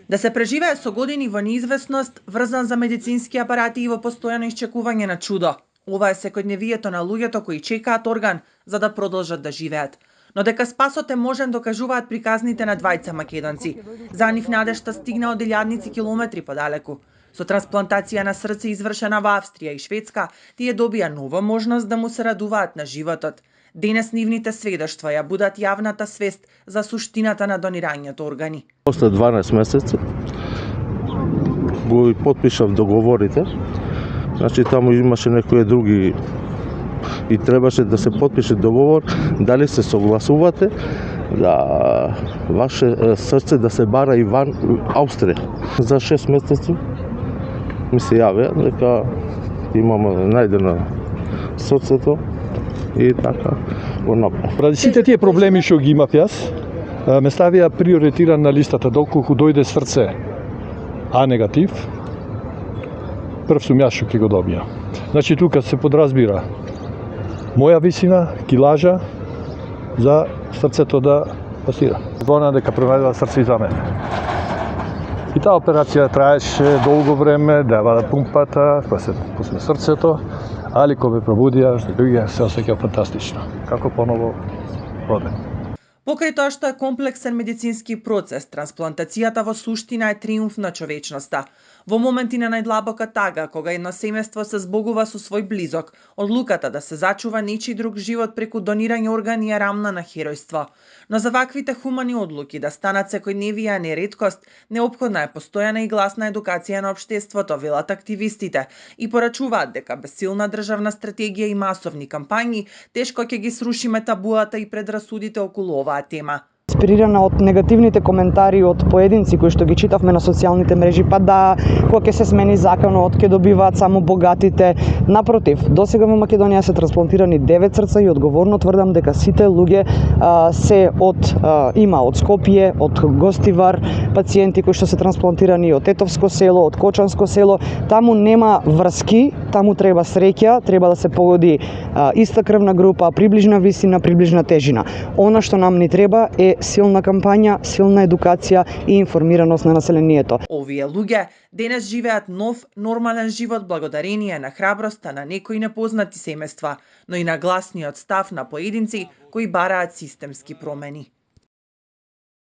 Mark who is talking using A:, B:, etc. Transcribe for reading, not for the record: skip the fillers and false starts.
A: Да се преживее со години во неизвестност, врзан за медицински апарати и во постојано исчекување на чудо. Ова е секојдневието на луѓето кои чекаат орган за да продолжат да живеат. Но дека спасот е можен докажуваат приказните на двајца македонци. За нив надежта стигна од илјадници километри подалеку. Со трансплантација на срце извршена во Австрија и Шведска, тие добија нова можност да му се радуваат на животот. Денес нивните сведоштва ја будат јавната свест за суштината на донирањето органи.
B: После 12 месеци го потпишав договорите. Значи таму имаше некои други и требаше да се потпише договор дали се согласувате да ваше срце да се бара и ван Австрија. За 6 месеци ми се јавија дека имам најдено срцето и така го направив.
C: Ради сите тие проблеми што ги имав јас, ме ставија приоритиран на листата доколку дојде срце А негатив, прв сум јас што ќе го добија. Значи тука се подразбира моја висина, килажа за срцето да пасира. Звона дека пронајдува срце и за мене. И таа операција траеше долго време, дава пумпата, па се пусне срцето, али кога ме пробудија, луѓе се осеќа фантастично. Како поново роден.
A: Покрај тоа што е комплексен медицински процес, трансплантацијата во суштина е триумф на човечноста. Во моменти на најдлабока тага, кога едно семејство се збогува со свој близок, одлуката да се зачува нечи друг живот преку донирање органи е рамна на херојство. Но за ваквите хумани одлуки да станат секојдневија не реткост, неопходна е постојана и гласна едукација на општеството, велат активистите, и порачуваат дека без силна државна стратегија и масовни кампањи, тешко ќе ги срушиме табуата и предрасудите околу оваа тема.
D: Инспирирана од негативните коментари од поединци кои што ги читавме на социјалните мрежи, па да, кога ќе се смени законот, ќе добиваат само богатите. Напротив, досега во Македонија се трансплантирани 9 срца и одговорно тврдам дека сите луѓе се има од Скопје, од Гостивар, пациенти кои што се трансплантирани од Тетовско село, од Кочанско село. Таму нема врски, таму треба среќа, треба да се погоди иста крвна група, приближна висина, приближна тежина. Она што нам ни треба е силна кампања, силна едукација и информираност на населението.
A: Овие луѓе денес живеат нов, нормален живот благодарение на храброста на некои непознати семејства, но и на гласниот став на поединци кои бараат системски промени.